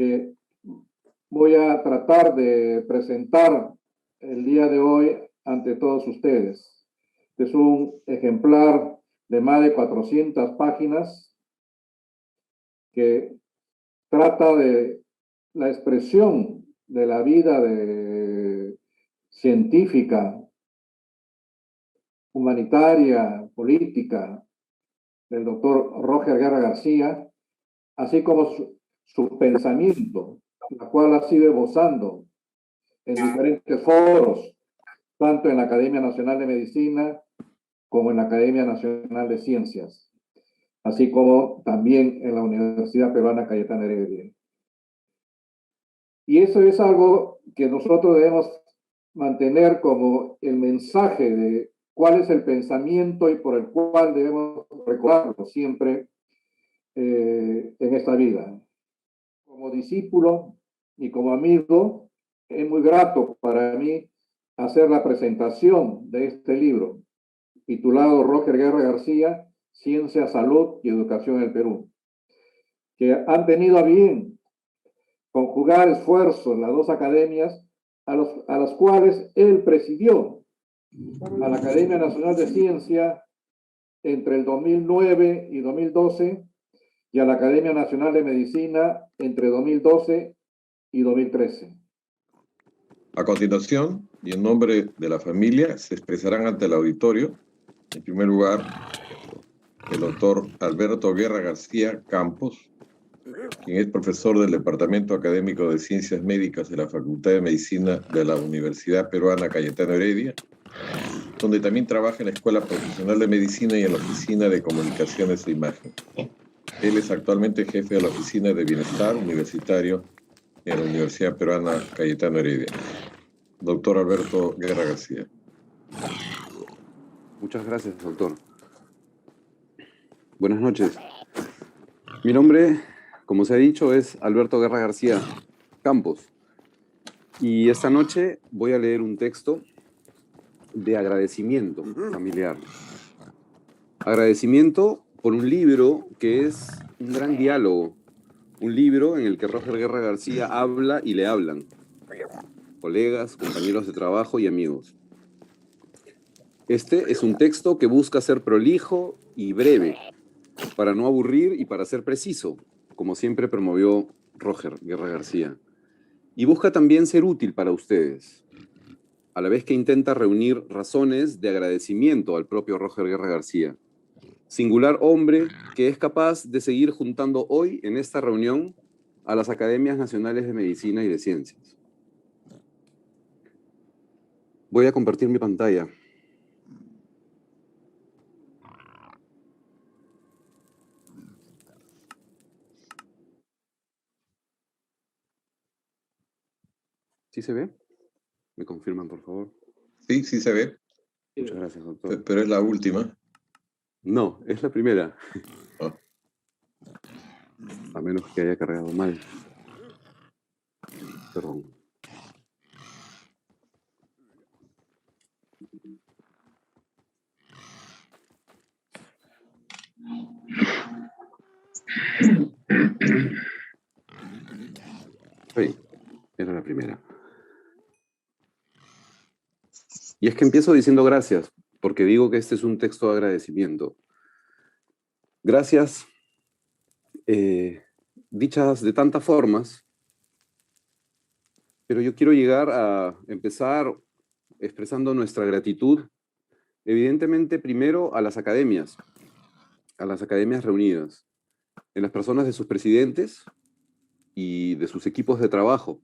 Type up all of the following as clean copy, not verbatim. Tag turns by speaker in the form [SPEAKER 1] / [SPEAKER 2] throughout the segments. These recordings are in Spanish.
[SPEAKER 1] que voy a tratar de presentar el día de hoy ante todos ustedes. Es un ejemplar de más de 400 páginas que trata de la expresión de la vida científica, humanitaria, política del doctor Roger Guerra García, así como su pensamiento, la cual ha sido esbozando en diferentes foros, tanto en la Academia Nacional de Medicina como en la Academia Nacional de Ciencias, así como también en la Universidad Peruana Cayetano Heredia. Y eso es algo que nosotros debemos mantener como el mensaje de cuál es el pensamiento y por el cual debemos recordarlo siempre en esta vida. Como discípulo y como amigo, es muy grato para mí hacer la presentación de este libro, titulado Roger Guerra García, Ciencia, Salud y Educación en el Perú, que han tenido a bien conjugar esfuerzos las dos academias a las cuales él presidió, a la Academia Nacional de Ciencia entre el 2009 y 2012 y a la Academia Nacional de Medicina entre 2012 y 2013.
[SPEAKER 2] A continuación, y en nombre de la familia, se expresarán ante el auditorio, en primer lugar, el doctor Alberto Guerra García Campos, quien es profesor del Departamento Académico de Ciencias Médicas de la Facultad de Medicina de la Universidad Peruana Cayetano Heredia, donde también trabaja en la Escuela Profesional de Medicina y en la Oficina de Comunicaciones e Imagen. Él es actualmente jefe de la Oficina de Bienestar Universitario en la Universidad Peruana Cayetano Heredia. Doctor Alberto Guerra García.
[SPEAKER 3] Muchas gracias, doctor. Buenas noches. Mi nombre, como se ha dicho, es Alberto Guerra García Campos. Y esta noche voy a leer un texto de agradecimiento familiar. Agradecimiento por un libro que es un gran diálogo. Un libro en el que Roger Guerra García habla y le hablan. Colegas, compañeros de trabajo y amigos. Este es un texto que busca ser prolijo y breve, para no aburrir y para ser preciso, como siempre promovió Roger Guerra García. Y busca también ser útil para ustedes, a la vez que intenta reunir razones de agradecimiento al propio Roger Guerra García, singular hombre que es capaz de seguir juntando hoy en esta reunión a las Academias Nacionales de Medicina y de Ciencias. Voy a compartir mi pantalla. ¿Sí se ve? ¿Me confirman, por favor?
[SPEAKER 2] Sí, sí se ve.
[SPEAKER 3] Muchas gracias, doctor.
[SPEAKER 2] Pero es la última.
[SPEAKER 3] No, es la primera.
[SPEAKER 2] Ah.
[SPEAKER 3] A menos que haya cargado mal. Perdón. Sí, era la primera. Y es que empiezo diciendo gracias, porque digo que este es un texto de agradecimiento. Gracias, dichas de tantas formas, pero yo quiero llegar a empezar expresando nuestra gratitud, evidentemente primero a las academias reunidas, en las personas de sus presidentes y de sus equipos de trabajo,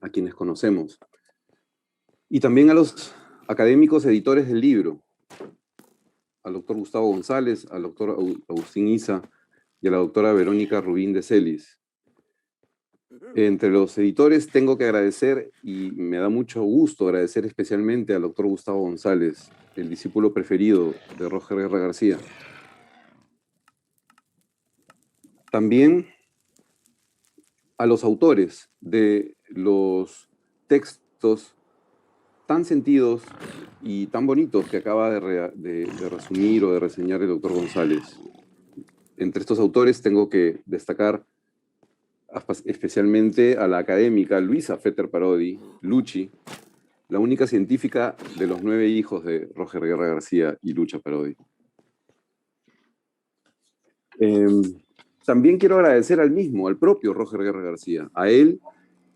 [SPEAKER 3] a quienes conocemos. Y también a los académicos editores del libro, al doctor Gustavo González, al doctor Agustín Isa y a la doctora Verónica Rubín de Celis. Entre los editores tengo que agradecer, y me da mucho gusto agradecer especialmente al doctor Gustavo González, el discípulo preferido de Roger Guerra García. También a los autores de los textos tan sentidos y tan bonitos que acaba de resumir o de reseñar el doctor González. Entre estos autores tengo que destacar especialmente a la académica Luisa Fetter Parodi, Luchi, la única científica de los 9 hijos de Roger Guerra García y Lucha Parodi. También quiero agradecer al propio Roger Guerra García, a él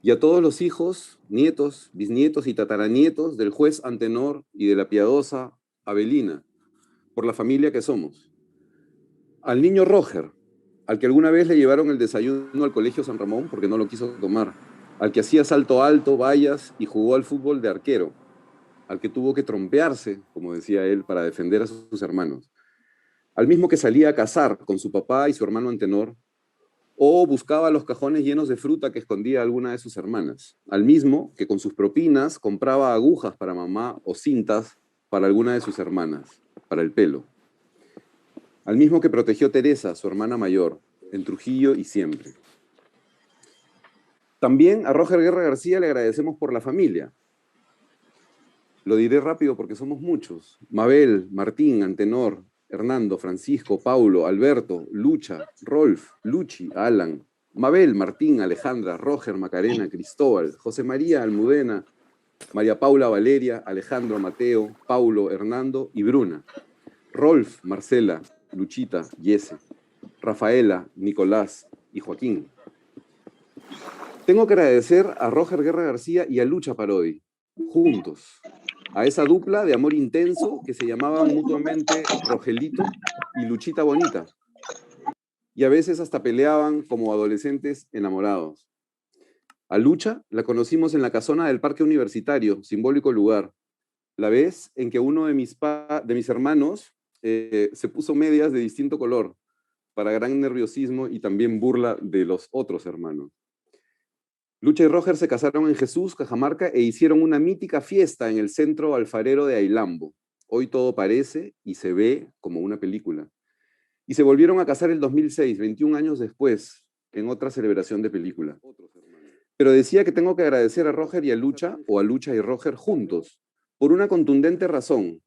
[SPEAKER 3] y a todos los hijos, nietos, bisnietos y tataranietos del juez Antenor y de la piadosa Abelina, por la familia que somos. Al niño Roger, al que alguna vez le llevaron el desayuno al Colegio San Ramón porque no lo quiso tomar, al que hacía salto alto, vallas y jugó al fútbol de arquero, al que tuvo que trompearse, como decía él, para defender a sus hermanos, al mismo que salía a cazar con su papá y su hermano Antenor, o buscaba los cajones llenos de fruta que escondía alguna de sus hermanas, al mismo que con sus propinas compraba agujas para mamá o cintas para alguna de sus hermanas, para el pelo, al mismo que protegió Teresa, su hermana mayor, en Trujillo y siempre. También a Roger Guerra García le agradecemos por la familia. Lo diré rápido porque somos muchos. Mabel, Martín, Antenor, Hernando, Francisco, Paulo, Alberto, Lucha, Rolf, Luchi, Alan, Mabel, Martín, Alejandra, Roger, Macarena, Cristóbal, José María, Almudena, María Paula, Valeria, Alejandro, Mateo, Paulo, Hernando y Bruna. Rolf, Marcela, Luchita, Yese, Rafaela, Nicolás y Joaquín. Tengo que agradecer a Roger Guerra García y a Lucha Parodi, juntos, a esa dupla de amor intenso que se llamaban mutuamente Rogelito y Luchita Bonita, y a veces hasta peleaban como adolescentes enamorados. A Lucha la conocimos en la casona del Parque Universitario, simbólico lugar, la vez en que uno de mis hermanos se puso medias de distinto color, para gran nerviosismo y también burla de los otros hermanos. Lucha y Roger se casaron en Jesús, Cajamarca, e hicieron una mítica fiesta en el centro alfarero de Ailambo. Hoy todo parece y se ve como una película. Y se volvieron a casar el 2006, 21 años después, en otra celebración de película. Pero decía que tengo que agradecer a Roger y a Lucha, o a Lucha y Roger juntos, por una contundente razón.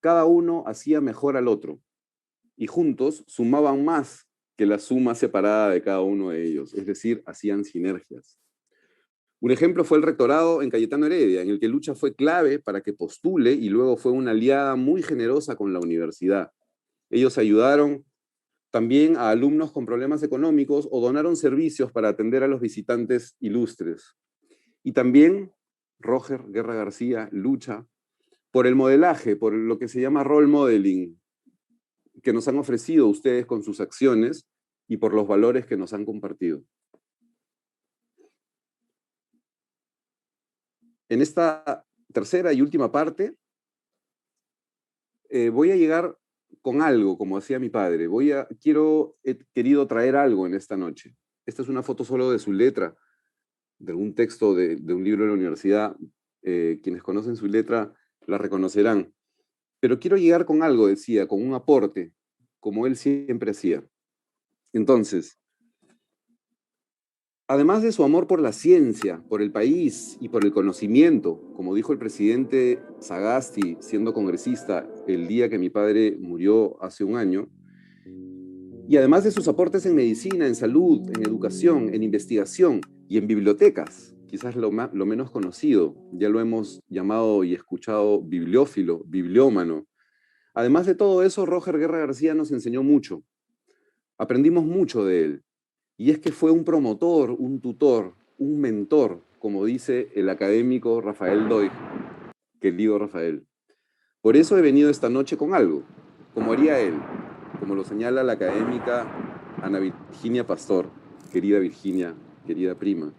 [SPEAKER 3] Cada uno hacía mejor al otro, y juntos sumaban más que la suma separada de cada uno de ellos, es decir, hacían sinergias. Un ejemplo fue el rectorado en Cayetano Heredia, en el que Lucha fue clave para que postule y luego fue una aliada muy generosa con la universidad. Ellos ayudaron también a alumnos con problemas económicos o donaron servicios para atender a los visitantes ilustres. Y también Roger Guerra García, Lucha, por el modelaje, por lo que se llama role modeling, que nos han ofrecido ustedes con sus acciones y por los valores que nos han compartido. En esta tercera y última parte, voy a llegar con algo, como hacía mi padre. He querido traer algo en esta noche. Esta es una foto solo de su letra, de un texto de un libro de la universidad. Quienes conocen su letra la reconocerán. Pero quiero llegar con algo, decía, con un aporte, como él siempre hacía. Entonces, además de su amor por la ciencia, por el país y por el conocimiento, como dijo el presidente Sagasti siendo congresista el día que mi padre murió hace un año, y además de sus aportes en medicina, en salud, en educación, en investigación y en bibliotecas, quizás lo menos conocido, ya lo hemos llamado y escuchado bibliófilo, bibliómano. Además de todo eso, Roger Guerra García nos enseñó mucho. Aprendimos mucho de él. Y es que fue un promotor, un tutor, un mentor, como dice el académico Rafael Doig, querido Rafael. Por eso he venido esta noche con algo, como haría él, como lo señala la académica Ana Virginia Pastor, querida Virginia, querida prima.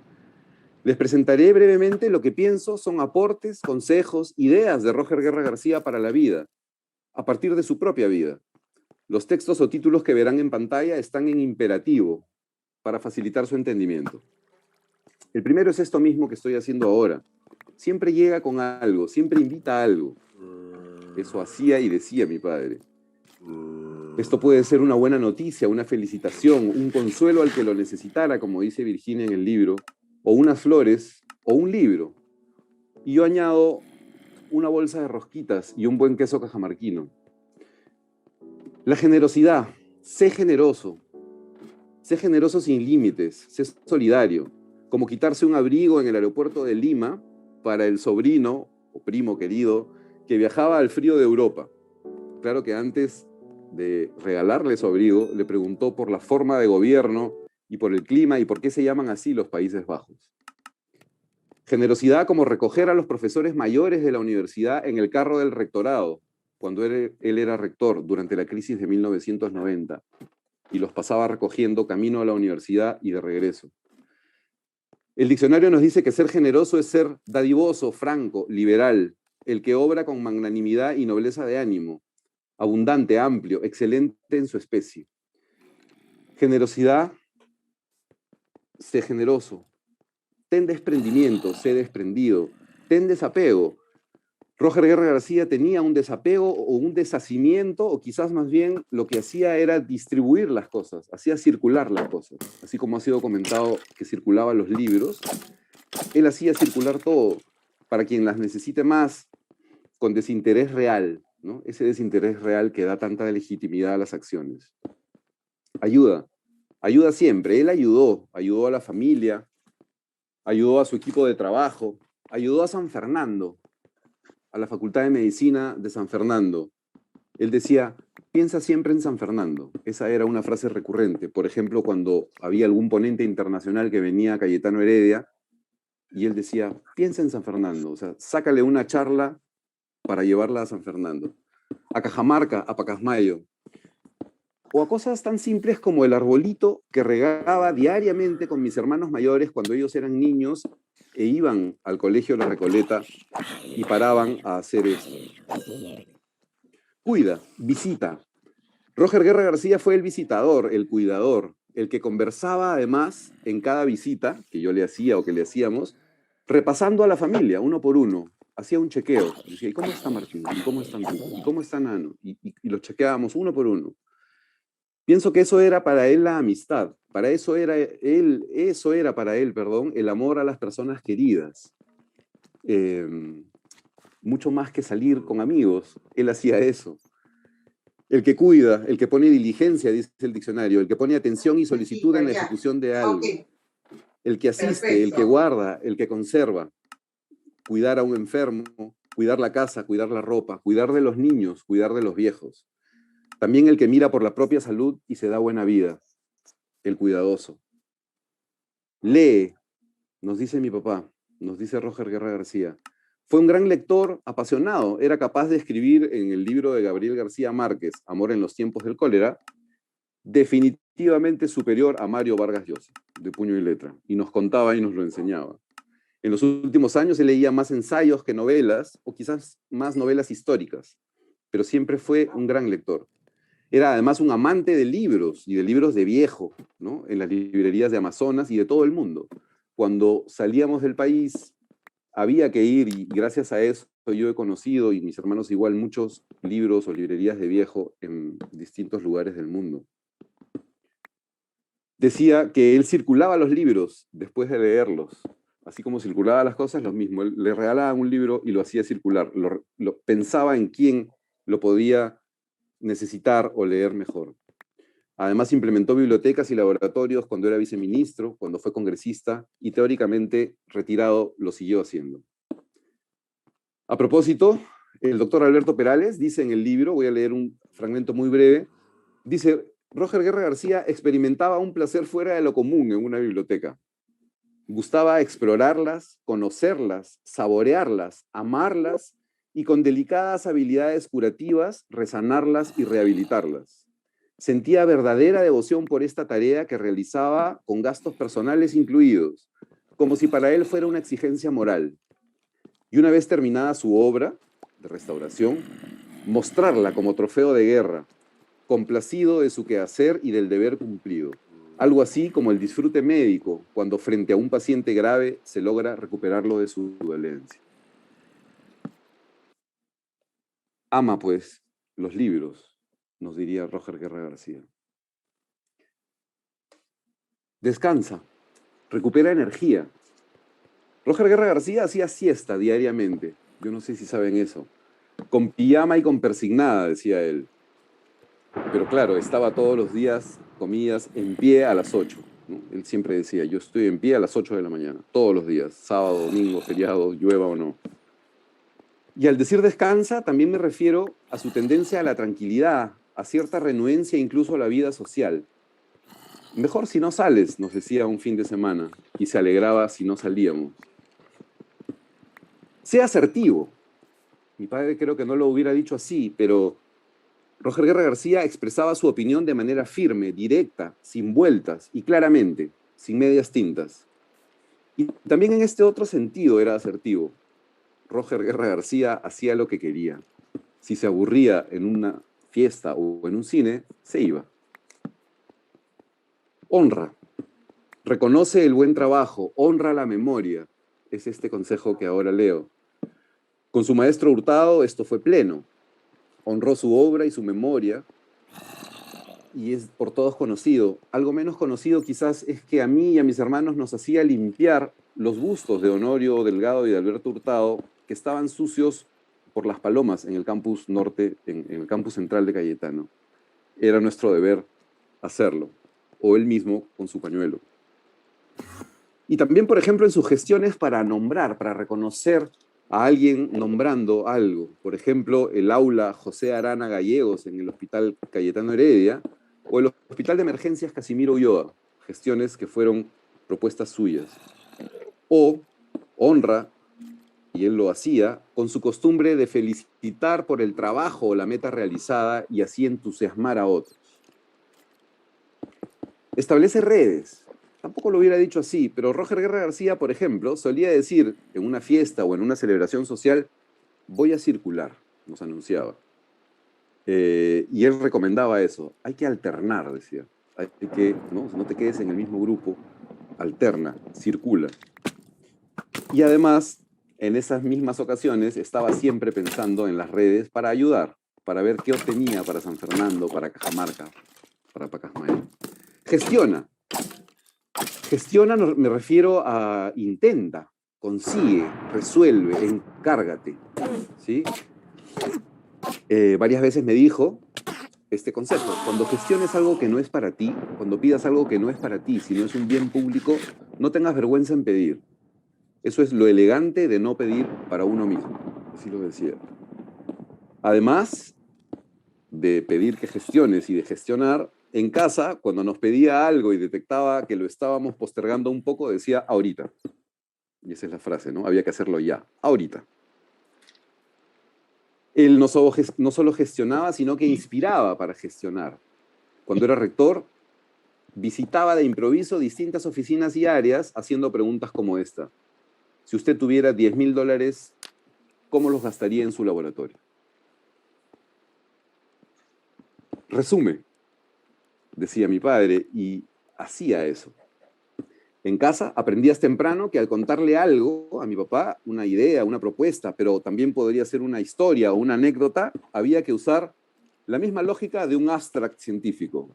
[SPEAKER 3] Les presentaré brevemente lo que pienso son aportes, consejos, ideas de Roger Guerra García para la vida, a partir de su propia vida. Los textos o títulos que verán en pantalla están en imperativo para facilitar su entendimiento. El primero es esto mismo que estoy haciendo ahora. Siempre llega con algo, siempre invita a algo. Eso hacía y decía mi padre. Esto puede ser una buena noticia, una felicitación, un consuelo al que lo necesitara, como dice Virginia en el libro, o unas flores, o un libro. Y yo añado una bolsa de rosquitas y un buen queso cajamarquino. La generosidad, sé generoso. Sé generoso sin límites, sé solidario, como quitarse un abrigo en el aeropuerto de Lima para el sobrino o primo querido que viajaba al frío de Europa. Claro que antes de regalarle su abrigo, le preguntó por la forma de gobierno y por el clima y por qué se llaman así los Países Bajos. Generosidad como recoger a los profesores mayores de la universidad en el carro del rectorado, cuando él era rector durante la crisis de 1990, y los pasaba recogiendo camino a la universidad y de regreso. El diccionario nos dice que ser generoso es ser dadivoso, franco, liberal, el que obra con magnanimidad y nobleza de ánimo, abundante, amplio, excelente en su especie. Generosidad, sé generoso. Ten desprendimiento, sé desprendido. Ten desapego. Roger Guerra García tenía un desapego o un deshacimiento, o quizás más bien lo que hacía era distribuir las cosas, hacía circular las cosas. Así como ha sido comentado que circulaban los libros, él hacía circular todo para quien las necesite más, con desinterés real, ¿no? Ese desinterés real que da tanta legitimidad a las acciones. Ayuda siempre. Él ayudó a la familia, ayudó a su equipo de trabajo, ayudó a San Fernando, a la Facultad de Medicina de San Fernando. Él decía, piensa siempre en San Fernando. Esa era una frase recurrente. Por ejemplo, cuando había algún ponente internacional que venía a Cayetano Heredia, y él decía, piensa en San Fernando. O sea, sácale una charla para llevarla a San Fernando. A Cajamarca, a Pacasmayo. O a cosas tan simples como el arbolito que regaba diariamente con mis hermanos mayores cuando ellos eran niños e iban al colegio La Recoleta y paraban a hacer esto. Cuida, visita. Roger Guerra García fue el visitador, el cuidador, el que conversaba además en cada visita que yo le hacía o que le hacíamos, repasando a la familia, uno por uno. Hacía un chequeo. Decía, ¿y cómo está Martín? ¿Y cómo están tú? ¿Y cómo está Nano? Y los chequeábamos uno por uno. Pienso que eso era para él la amistad. Eso era para él, el amor a las personas queridas. Mucho más que salir con amigos, él hacía eso. El que cuida, el que pone diligencia, dice el diccionario, el que pone atención y solicitud en la ejecución de algo. El que asiste, el que guarda, el que conserva. Cuidar a un enfermo, cuidar la casa, cuidar la ropa, cuidar de los niños, cuidar de los viejos. También el que mira por la propia salud y se da buena vida, el cuidadoso. Lee, nos dice mi papá, nos dice Roger Guerra García. Fue un gran lector, apasionado, era capaz de escribir en el libro de Gabriel García Márquez, Amor en los tiempos del cólera, definitivamente superior a Mario Vargas Llosa, de puño y letra, y nos contaba y nos lo enseñaba. En los últimos años él leía más ensayos que novelas, o quizás más novelas históricas, pero siempre fue un gran lector. Era además un amante de libros, y de libros de viejo, ¿no? En las librerías de Amazonas y de todo el mundo. Cuando salíamos del país, había que ir, y gracias a eso yo he conocido, y mis hermanos igual, muchos libros o librerías de viejo en distintos lugares del mundo. Decía que él circulaba los libros después de leerlos. Así como circulaba las cosas, lo mismo. Él le regalaba un libro y lo hacía circular. Pensaba en quién lo podía necesitar o leer mejor. Además, implementó bibliotecas y laboratorios cuando era viceministro, cuando fue congresista, y teóricamente retirado lo siguió haciendo. A propósito, el doctor Alberto Perales dice en el libro, voy a leer un fragmento muy breve, dice, Roger Guerra García experimentaba un placer fuera de lo común en una biblioteca. Gustaba explorarlas, conocerlas, saborearlas, amarlas y con delicadas habilidades curativas, resanarlas y rehabilitarlas. Sentía verdadera devoción por esta tarea que realizaba con gastos personales incluidos, como si para él fuera una exigencia moral. Y una vez terminada su obra de restauración, mostrarla como trofeo de guerra, complacido de su quehacer y del deber cumplido. Algo así como el disfrute médico, cuando frente a un paciente grave se logra recuperarlo de su dolencia. Ama, pues, los libros, nos diría Roger Guerra García. Descansa, recupera energía. Roger Guerra García hacía siesta diariamente. Yo no sé si saben eso. Con pijama y con persignada, decía él. Pero claro, estaba todos los días comillas, en pie a las 8. ¿No? Él siempre decía, yo estoy en pie a las 8 de la mañana, todos los días, sábado, domingo, feriado, llueva o no. Y al decir descansa, también me refiero a su tendencia a la tranquilidad, a cierta renuencia incluso a la vida social. Mejor si no sales, nos decía un fin de semana, y se alegraba si no salíamos. Sea asertivo. Mi padre creo que no lo hubiera dicho así, pero Roger Guerra García expresaba su opinión de manera firme, directa, sin vueltas y claramente, sin medias tintas. Y también en este otro sentido era asertivo. Roger Guerra García hacía lo que quería. Si se aburría en una fiesta o en un cine, se iba. Honra. Reconoce el buen trabajo, honra la memoria. Es este consejo que ahora leo. Con su maestro Hurtado esto fue pleno. Honró su obra y su memoria y es por todos conocido. Algo menos conocido quizás es que a mí y a mis hermanos nos hacía limpiar los bustos de Honorio Delgado y de Alberto Hurtado que estaban sucios por las palomas en el campus norte, en el campus central de Cayetano. Era nuestro deber hacerlo, o él mismo con su pañuelo. Y también, por ejemplo, en sus gestiones para nombrar, para reconocer a alguien nombrando algo. Por ejemplo, el aula José Arana Gallegos en el Hospital Cayetano Heredia o el Hospital de Emergencias Casimiro Ulloa, gestiones que fueron propuestas suyas. O honra, y él lo hacía, con su costumbre de felicitar por el trabajo o la meta realizada y así entusiasmar a otros. Establece redes. Tampoco lo hubiera dicho así, pero Roger Guerra García, por ejemplo, solía decir en una fiesta o en una celebración social, voy a circular, nos anunciaba. Y él recomendaba eso. Hay que alternar, decía. Hay que, no te quedes en el mismo grupo, alterna, circula. Y además, en esas mismas ocasiones, estaba siempre pensando en las redes para ayudar, para ver qué obtenía para San Fernando, para Cajamarca, para Pacasmayo. Gestiona. Gestiona, me refiero a intenta, consigue, resuelve, encárgate. ¿Sí? Varias veces me dijo este concepto. Cuando gestiones algo que no es para ti, cuando pidas algo que no es para ti, si no es un bien público, no tengas vergüenza en pedir. Eso es lo elegante de no pedir para uno mismo. Así lo decía. Además de pedir que gestiones y de gestionar, en casa, cuando nos pedía algo y detectaba que lo estábamos postergando un poco, decía ahorita. Y esa es la frase, ¿no? Había que hacerlo ya, ahorita. Él no solo gestionaba, sino que inspiraba para gestionar. Cuando era rector, visitaba de improviso distintas oficinas y áreas haciendo preguntas como esta. Si usted tuviera $10,000, ¿cómo los gastaría en su laboratorio? Resume, decía mi padre, y hacía eso. En casa aprendías temprano que al contarle algo a mi papá, una idea, una propuesta, pero también podría ser una historia o una anécdota, había que usar la misma lógica de un abstract científico,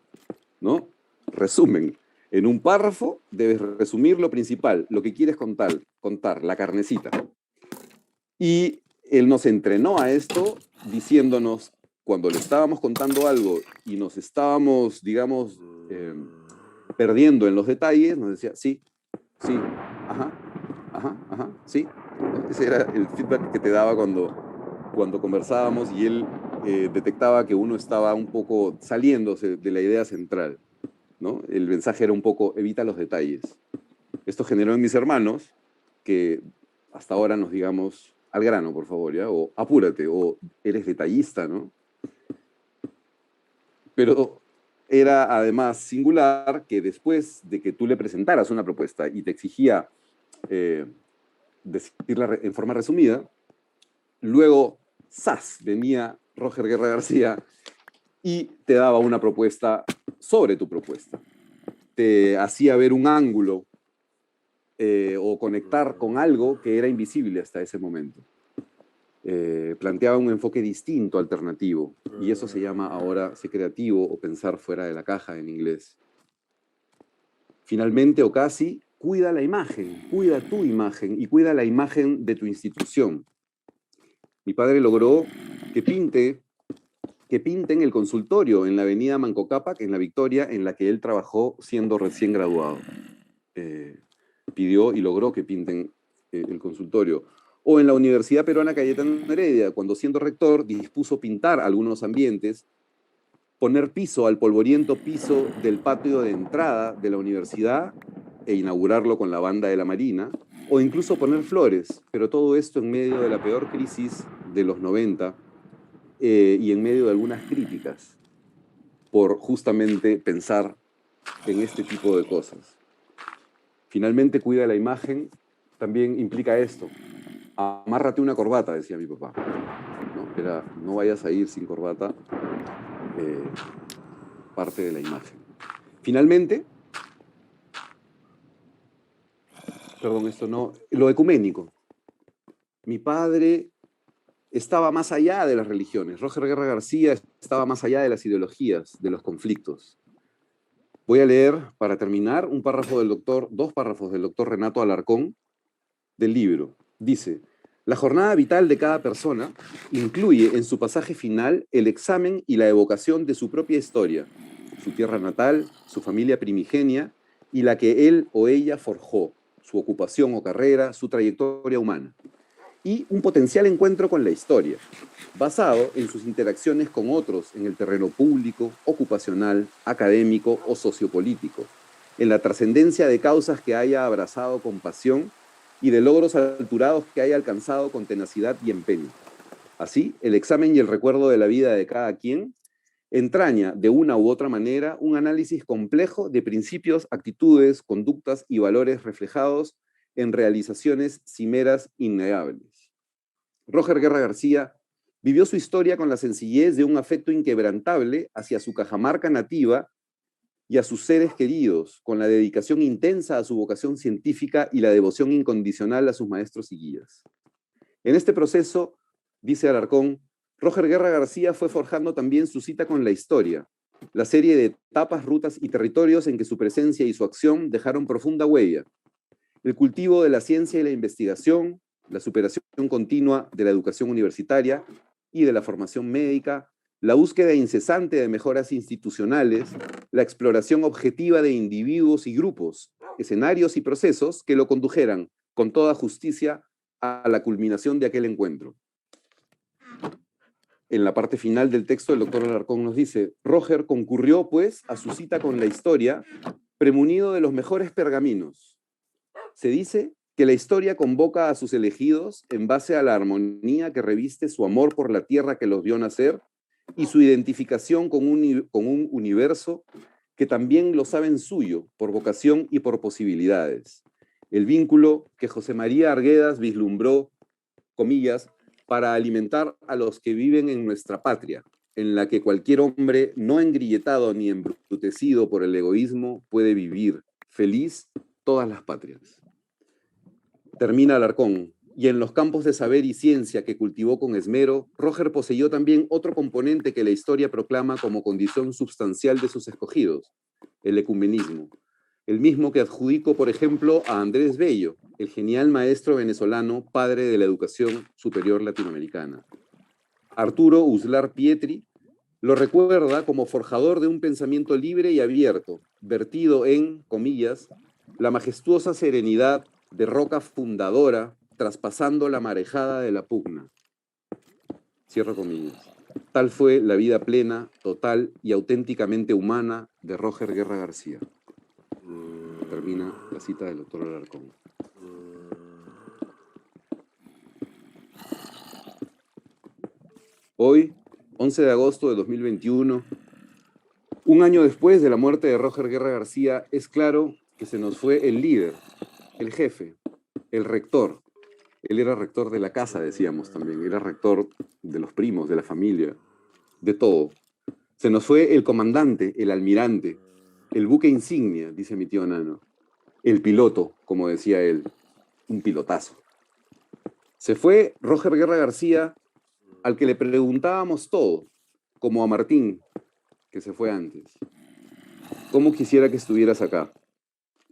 [SPEAKER 3] ¿no? Resumen. En un párrafo debes resumir lo principal, lo que quieres contar, la carnecita. Y él nos entrenó a esto diciéndonos, cuando le estábamos contando algo y nos estábamos, digamos, perdiendo en los detalles, nos decía, sí, sí. Ese era el feedback que te daba cuando conversábamos y él detectaba que uno estaba un poco saliéndose de la idea central, ¿no? El mensaje era un poco, evita los detalles. Esto generó en mis hermanos que hasta ahora nos digamos, al grano, por favor, ¿ya? O apúrate, o eres detallista, ¿no? Pero era además singular que después de que tú le presentaras una propuesta y te exigía decirla en forma resumida, luego, ¡zas!, venía Roger Guerra García y te daba una propuesta sobre tu propuesta. Te hacía ver un ángulo o conectar con algo que era invisible hasta ese momento. Planteaba un enfoque distinto, alternativo, y eso se llama ahora ser creativo o pensar fuera de la caja en inglés. Finalmente, o casi, cuida la imagen, cuida tu imagen y cuida la imagen de tu institución. Mi padre logró que pinte que pinten el consultorio en la avenida Manco Cápac, en La Victoria, en la que él trabajó siendo recién graduado. Pidió y logró que pinten el consultorio. O en la Universidad Peruana Cayetano Heredia, cuando siendo rector dispuso pintar algunos ambientes, poner piso al polvoriento piso del patio de entrada de la universidad e inaugurarlo con la banda de la Marina, o incluso poner flores, pero todo esto en medio de la peor crisis de los 90 y en medio de algunas críticas por justamente pensar en este tipo de cosas. Finalmente, cuida la imagen, también implica esto. Amárrate una corbata, decía mi papá. No vayas a ir sin corbata, parte de la imagen. Finalmente, lo ecuménico. Mi padre estaba más allá de las religiones. Roger Guerra García estaba más allá de las ideologías, de los conflictos. Voy a leer, para terminar, dos párrafos del doctor Renato Alarcón del libro. Dice: la jornada vital de cada persona incluye en su pasaje final el examen y la evocación de su propia historia, su tierra natal, su familia primigenia y la que él o ella forjó, su ocupación o carrera, su trayectoria humana, y un potencial encuentro con la historia, basado en sus interacciones con otros en el terreno público, ocupacional, académico o sociopolítico, en la trascendencia de causas que haya abrazado con pasión y de logros alturados que haya alcanzado con tenacidad y empeño. Así, el examen y el recuerdo de la vida de cada quien entraña, de una u otra manera, un análisis complejo de principios, actitudes, conductas y valores reflejados en realizaciones cimeras innegables. Roger Guerra García vivió su historia con la sencillez de un afecto inquebrantable hacia su Cajamarca nativa y a sus seres queridos, con la dedicación intensa a su vocación científica y la devoción incondicional a sus maestros y guías. En este proceso, dice Alarcón, Roger Guerra García fue forjando también su cita con la historia, la serie de etapas, rutas y territorios en que su presencia y su acción dejaron profunda huella. El cultivo de la ciencia y la investigación, la superación continua de la educación universitaria y de la formación médica, la búsqueda incesante de mejoras institucionales, la exploración objetiva de individuos y grupos, escenarios y procesos que lo condujeran con toda justicia a la culminación de aquel encuentro. En la parte final del texto, el doctor Alarcón nos dice: Roger concurrió, pues, a su cita con la historia, premunido de los mejores pergaminos. Se dice que la historia convoca a sus elegidos en base a la armonía que reviste su amor por la tierra que los vio nacer y su identificación con un universo que también lo saben suyo por vocación y por posibilidades. El vínculo que José María Arguedas vislumbró, comillas, para alimentar a los que viven en nuestra patria, en la que cualquier hombre no engrilletado ni embrutecido por el egoísmo puede vivir feliz todas las patrias. Termina Alarcón: y en los campos de saber y ciencia que cultivó con esmero, Roger poseyó también otro componente que la historia proclama como condición substancial de sus escogidos: el ecumenismo, el mismo que adjudicó, por ejemplo, a Andrés Bello, el genial maestro venezolano, padre de la educación superior latinoamericana. Arturo Uslar Pietri lo recuerda como forjador de un pensamiento libre y abierto, vertido en, comillas, la majestuosa serenidad de roca fundadora, traspasando la marejada de la pugna. Cierro comillas. Tal fue la vida plena, total y auténticamente humana de Roger Guerra García. Termina la cita del doctor Alarcón. Hoy, 11 de agosto de 2021, un año después de la muerte de Roger Guerra García, es claro que se nos fue el líder, el jefe, el rector. Él era rector de la casa, decíamos también. Era rector de los primos, de la familia, de todo. Se nos fue el comandante, el almirante, el buque insignia, dice mi tío Nano. El piloto, como decía él, un pilotazo. Se fue Roger Guerra García, al que le preguntábamos todo, como a Martín, que se fue antes. ¿Cómo quisiera que estuvieras acá?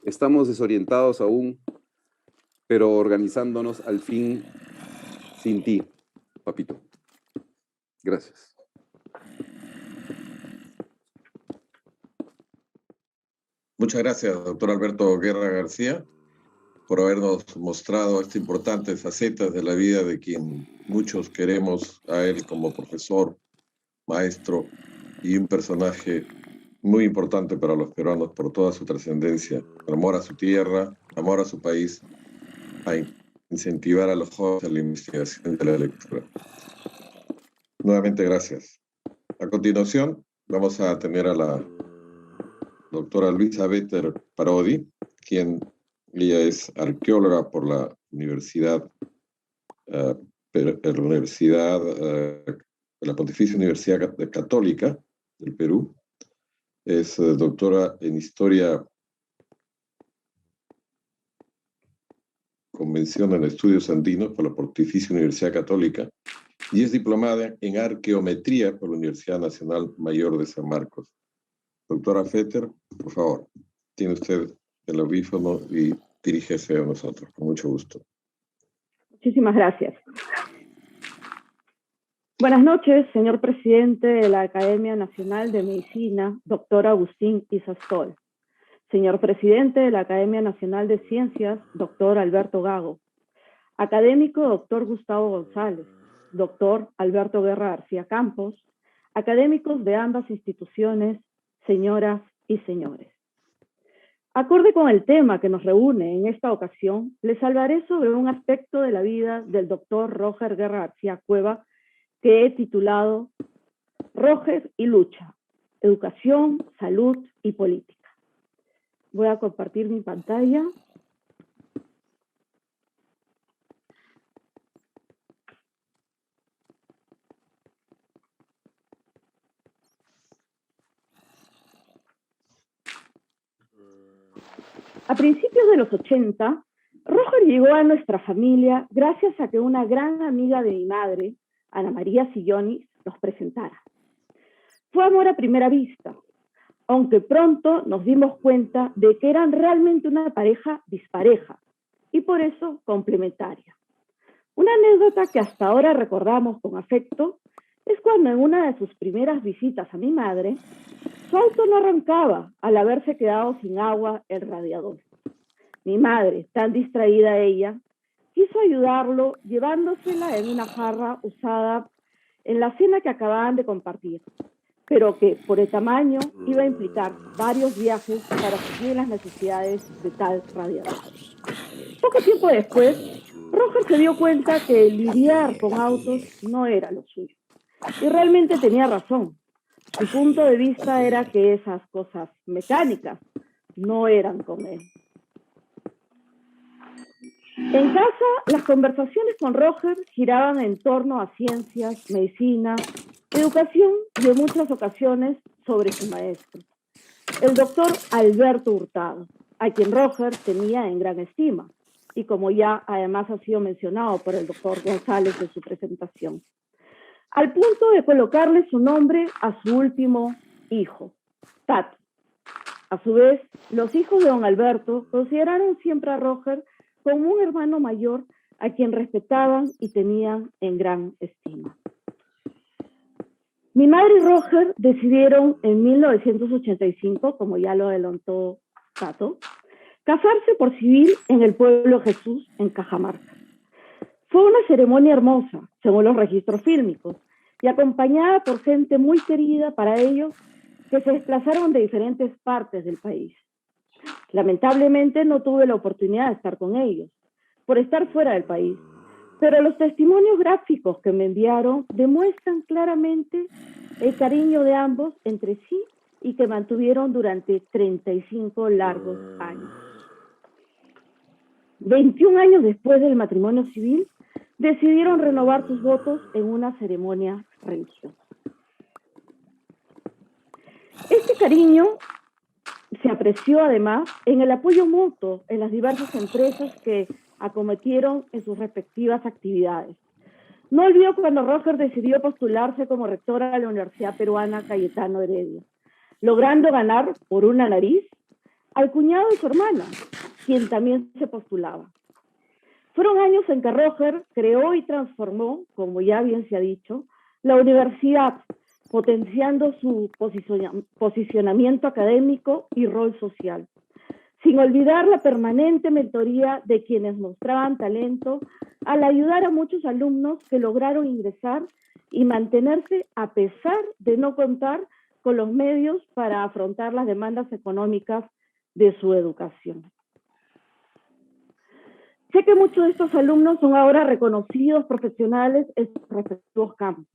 [SPEAKER 3] Estamos desorientados aún, pero organizándonos al fin sin ti, papito. Gracias.
[SPEAKER 2] Muchas gracias, doctor Alberto Guerra García, por habernos mostrado estas importantes facetas de la vida de quien muchos queremos a él como profesor, maestro y un personaje muy importante para los peruanos por toda su trascendencia, amor a su tierra, amor a su país, a incentivar a los jóvenes a la investigación de la lectura. Nuevamente, gracias. A continuación, vamos a tener a la doctora Luisa Vetter Parodi, ella es arqueóloga por la Universidad, la Pontificia Universidad Católica del Perú. Es doctora en Historia, Convención en Estudios Andinos por la Pontificia Universidad Católica y es diplomada en Arqueometría por la Universidad Nacional Mayor de San Marcos. Doctora Vetter, por favor, tiene usted el audífono y dirígese a nosotros, con mucho gusto.
[SPEAKER 4] Muchísimas gracias. Buenas noches, señor presidente de la Academia Nacional de Medicina, doctor Agustín Isastol. Señor presidente de la Academia Nacional de Ciencias, doctor Alberto Gago. Académico, doctor Gustavo González. Doctor Alberto Guerra García Campos. Académicos de ambas instituciones, señoras y señores. Acorde con el tema que nos reúne en esta ocasión, les hablaré sobre un aspecto de la vida del doctor Roger Guerra García Cueva que he titulado Roger y lucha, educación, salud y política. Voy a compartir mi pantalla. A principios de los 80, Roger llegó a nuestra familia gracias a que una gran amiga de mi madre, Ana María Sillonis, nos presentara. Fue amor a primera vista, aunque pronto nos dimos cuenta de que eran realmente una pareja dispareja y por eso complementaria. Una anécdota que hasta ahora recordamos con afecto es cuando en una de sus primeras visitas a mi madre, su auto no arrancaba al haberse quedado sin agua el radiador. Mi madre, tan distraída ella, quiso ayudarlo llevándosela en una jarra usada en la cena que acababan de compartir, pero que por el tamaño iba a implicar varios viajes para suplir las necesidades de tal radiador. Poco tiempo después, Roger se dio cuenta que lidiar con autos no era lo suyo. Y realmente tenía razón. Su punto de vista era que esas cosas mecánicas no eran con él. En casa, las conversaciones con Roger giraban en torno a ciencias, medicina, educación y en muchas ocasiones sobre su maestro, el doctor Alberto Hurtado, a quien Roger tenía en gran estima, y como ya además ha sido mencionado por el doctor González en su presentación, al punto de colocarle su nombre a su último hijo, Tato. A su vez, los hijos de don Alberto consideraron siempre a Roger como un hermano mayor a quien respetaban y tenían en gran estima. Mi madre y Roger decidieron en 1985, como ya lo adelantó Tato, casarse por civil en el pueblo Jesús, en Cajamarca. Fue una ceremonia hermosa, según los registros fílmicos, y acompañada por gente muy querida para ellos que se desplazaron de diferentes partes del país. Lamentablemente no tuve la oportunidad de estar con ellos, por estar fuera del país, pero los testimonios gráficos que me enviaron demuestran claramente el cariño de ambos entre sí y que mantuvieron durante 35 largos años. 21 años después del matrimonio civil, decidieron renovar sus votos en una ceremonia religiosa. Este cariño se apreció además en el apoyo mutuo en las diversas empresas que acometieron en sus respectivas actividades. No olvido cuando Roger decidió postularse como rectora de la Universidad Peruana Cayetano Heredia, logrando ganar por una nariz al cuñado de su hermana, quien también se postulaba. Fueron años en que Roger creó y transformó, como ya bien se ha dicho, la universidad, potenciando su posicionamiento académico y rol social, sin olvidar la permanente mentoría de quienes mostraban talento al ayudar a muchos alumnos que lograron ingresar y mantenerse a pesar de no contar con los medios para afrontar las demandas económicas de su educación. Sé que muchos de estos alumnos son ahora reconocidos profesionales en sus respectivos campos.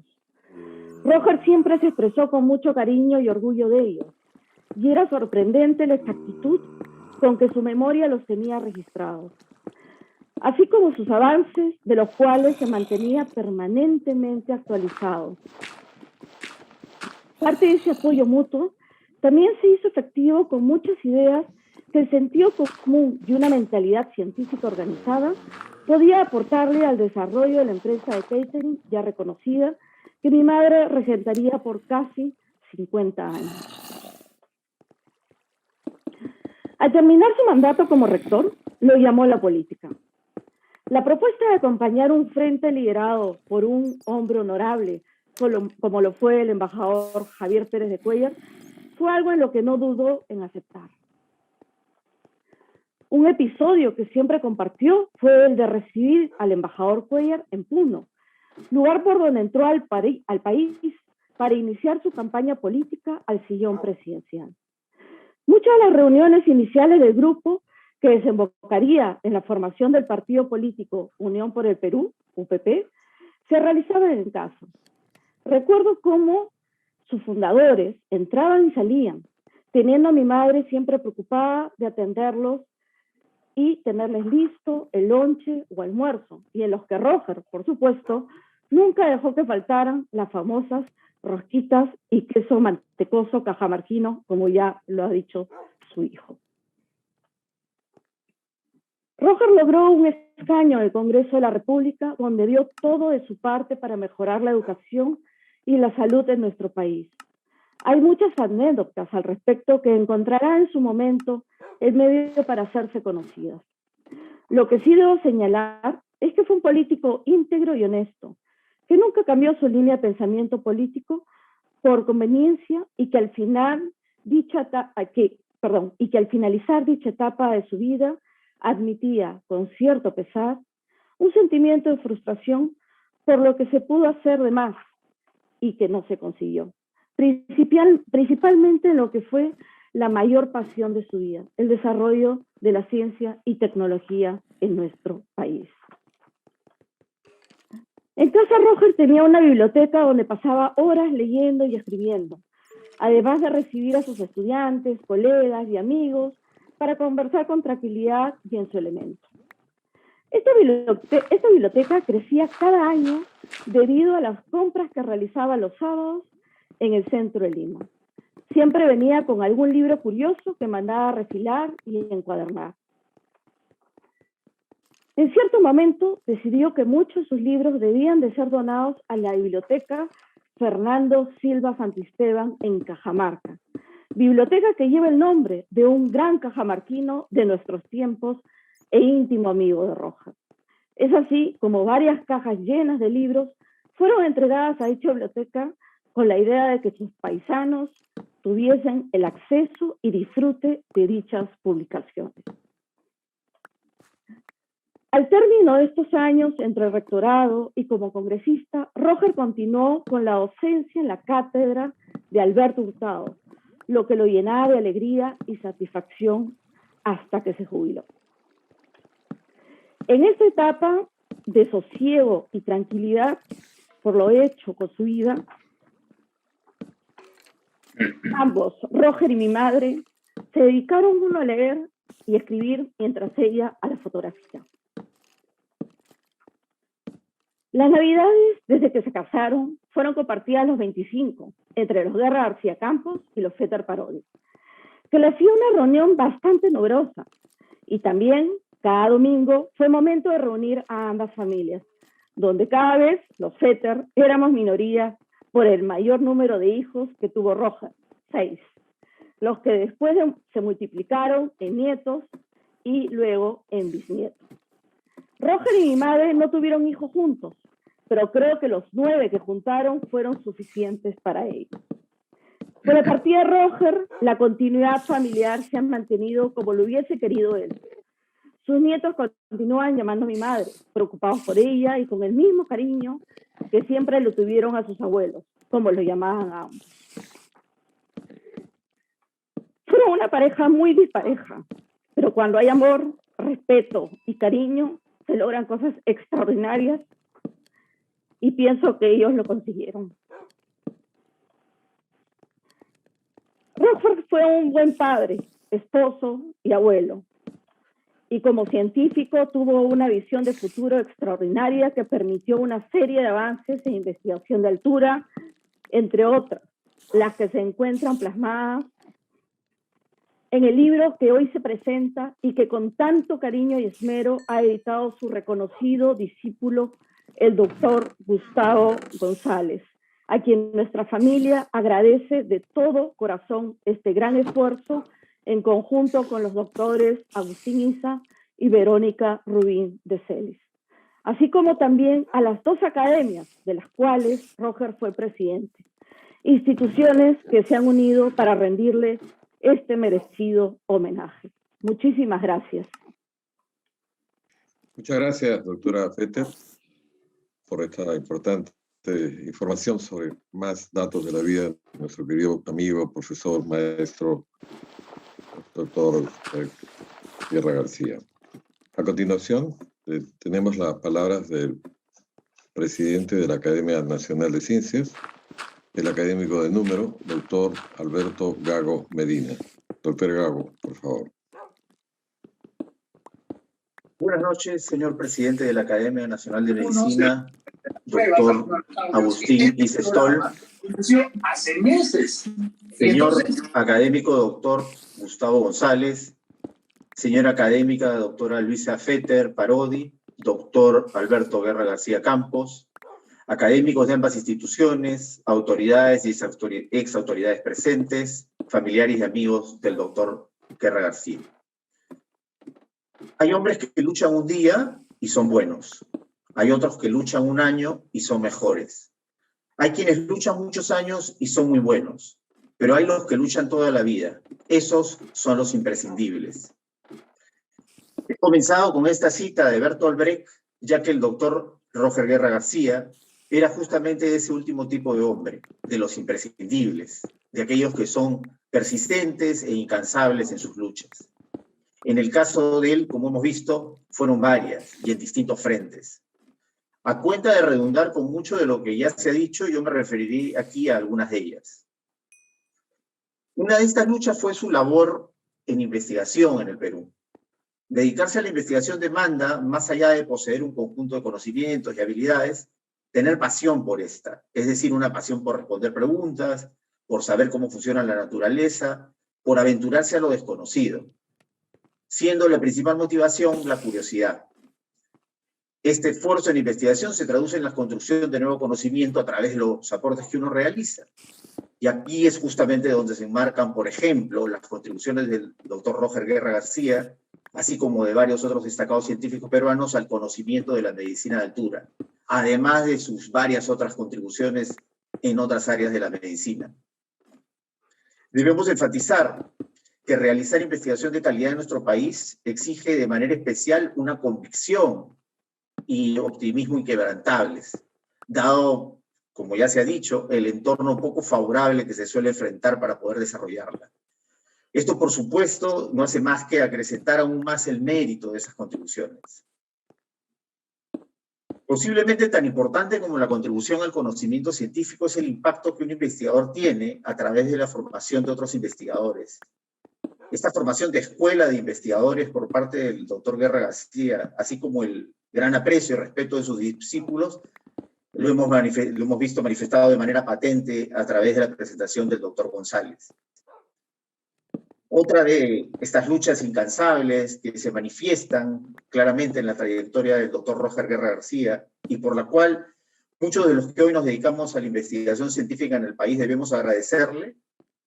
[SPEAKER 4] Roger siempre se expresó con mucho cariño y orgullo de ellos, y era sorprendente la exactitud con que su memoria los tenía registrados, así como sus avances, de los cuales se mantenía permanentemente actualizado. Parte de ese apoyo mutuo también se hizo efectivo con muchas ideas que el sentido común y una mentalidad científica organizada podía aportarle al desarrollo de la empresa de catering ya reconocida que mi madre regentaría por casi 50 años. Al terminar su mandato como rector, lo llamó la política. La propuesta de acompañar un frente liderado por un hombre honorable, como lo fue el embajador Javier Pérez de Cuéllar, fue algo en lo que no dudó en aceptar. Un episodio que siempre compartió fue el de recibir al embajador Cuéllar en Puno, lugar por donde entró al país para iniciar su campaña política al sillón presidencial. Muchas de las reuniones iniciales del grupo, que desembocaría en la formación del partido político Unión por el Perú, UPP, se realizaban en casa. Recuerdo cómo sus fundadores entraban y salían, teniendo a mi madre siempre preocupada de atenderlos y tenerles listo el lonche o almuerzo, y en los que Roger, por supuesto, nunca dejó que faltaran las famosas rosquitas y queso mantecoso cajamarquino, como ya lo ha dicho su hijo. Roger logró un escaño en el Congreso de la República, donde dio todo de su parte para mejorar la educación y la salud en nuestro país. Hay muchas anécdotas al respecto que encontrará en su momento el medio para hacerse conocidas. Lo que sí debo señalar es que fue un político íntegro y honesto, que nunca cambió su línea de pensamiento político por conveniencia y que al finalizar dicha etapa de su vida admitía con cierto pesar un sentimiento de frustración por lo que se pudo hacer de más y que no se consiguió, principalmente en lo que fue la mayor pasión de su vida, el desarrollo de la ciencia y tecnología en nuestro país. En casa Roger tenía una biblioteca donde pasaba horas leyendo y escribiendo, además de recibir a sus estudiantes, colegas y amigos para conversar con tranquilidad y en su elemento. Esta biblioteca crecía cada año debido a las compras que realizaba los sábados en el centro de Lima. Siempre venía con algún libro curioso que mandaba a refilar y encuadernar. En cierto momento decidió que muchos de sus libros debían de ser donados a la biblioteca Fernando Silva Santisteban en Cajamarca, biblioteca que lleva el nombre de un gran cajamarquino de nuestros tiempos e íntimo amigo de Roger. Es así como varias cajas llenas de libros fueron entregadas a dicha biblioteca con la idea de que sus paisanos tuviesen el acceso y disfrute de dichas publicaciones. Al término de estos años entre el rectorado y como congresista, Roger continuó con la docencia en la cátedra de Alberto Hurtado, lo que lo llenaba de alegría y satisfacción hasta que se jubiló. En esta etapa de sosiego y tranquilidad por lo hecho con su vida, ambos, Roger y mi madre, se dedicaron uno a leer y escribir mientras ella a la fotografía. Las navidades, desde que se casaron, fueron compartidas los 25, entre los Guerra García Campos y los Fetter Parodi, que le hacía una reunión bastante numerosa. Y también, cada domingo, fue momento de reunir a ambas familias, donde cada vez los Fetter éramos minoría por el mayor número de hijos que tuvo Roger, 6, los que después se multiplicaron en nietos y luego en bisnietos. Roger y mi madre no tuvieron hijos juntos, pero creo que los 9 que juntaron fueron suficientes para ello. Con la partida de Roger, la continuidad familiar se ha mantenido como lo hubiese querido él. Sus nietos continúan llamando a mi madre, preocupados por ella y con el mismo cariño que siempre lo tuvieron a sus abuelos, como lo llamaban a ambos. Fueron una pareja muy dispareja, pero cuando hay amor, respeto y cariño, se logran cosas extraordinarias y pienso que ellos lo consiguieron. Roger fue un buen padre, esposo y abuelo. Y como científico tuvo una visión de futuro extraordinaria que permitió una serie de avances en investigación de altura, entre otras, las que se encuentran plasmadas en el libro que hoy se presenta y que con tanto cariño y esmero ha editado su reconocido discípulo, el doctor Gustavo González, a quien nuestra familia agradece de todo corazón este gran esfuerzo en conjunto con los doctores Agustín Isa y Verónica Rubín de Celis, así como también a las 2 academias de las cuales Roger fue presidente, instituciones que se han unido para rendirle este merecido homenaje. Muchísimas gracias.
[SPEAKER 2] Muchas gracias, doctora Fetter, por esta importante información sobre más datos de la vida de nuestro querido amigo, profesor, maestro, doctor Guerra García. A continuación, tenemos las palabras del presidente de la Academia Nacional de Ciencias, el académico de número, doctor Alberto Gago Medina. Doctor Gago, por favor.
[SPEAKER 5] Buenas noches, señor presidente de la Academia Nacional de Medicina, doctor Agustín Isestol.
[SPEAKER 6] Hace meses.
[SPEAKER 5] Señor académico doctor Gustavo González, señora académica doctora Luisa Fetter Parodi, doctor Alberto Guerra García Campos, académicos de ambas instituciones, autoridades y ex autoridades presentes, familiares y amigos del doctor Guerra García. Hay hombres que luchan un día y son buenos. Hay otros que luchan un año y son mejores. Hay quienes luchan muchos años y son muy buenos, pero hay los que luchan toda la vida. Esos son los imprescindibles. He comenzado con esta cita de Bertolt Brecht, ya que el doctor Roger Guerra García era justamente ese último tipo de hombre, de los imprescindibles, de aquellos que son persistentes e incansables en sus luchas. En el caso de él, como hemos visto, fueron varias y en distintos frentes. A cuenta de redundar con mucho de lo que ya se ha dicho, yo me referiré aquí a algunas de ellas. Una de estas luchas fue su labor en investigación en el Perú. Dedicarse a la investigación demanda, más allá de poseer un conjunto de conocimientos y habilidades, tener pasión por esta, es decir, una pasión por responder preguntas, por saber cómo funciona la naturaleza, por aventurarse a lo desconocido, siendo la principal motivación la curiosidad. Este esfuerzo en investigación se traduce en la construcción de nuevo conocimiento a través de los aportes que uno realiza. Y aquí es justamente donde se enmarcan, por ejemplo, las contribuciones del doctor Roger Guerra García, así como de varios otros destacados científicos peruanos al conocimiento de la medicina de altura, además de sus varias otras contribuciones en otras áreas de la medicina. Debemos enfatizar que realizar investigación de calidad en nuestro país exige de manera especial una convicción y optimismo inquebrantables, dado, como ya se ha dicho, el entorno poco favorable que se suele enfrentar para poder desarrollarla. Esto, por supuesto, no hace más que acrecentar aún más el mérito de esas contribuciones. Posiblemente tan importante como la contribución al conocimiento científico es el impacto que un investigador tiene a través de la formación de otros investigadores. Esta formación de escuela de investigadores por parte del doctor Guerra García, así como el gran aprecio y respeto de sus discípulos, lo hemos visto manifestado de manera patente a través de la presentación del doctor González. Otra de estas luchas incansables que se manifiestan claramente en la trayectoria del doctor Roger Guerra García y por la cual muchos de los que hoy nos dedicamos a la investigación científica en el país debemos agradecerle,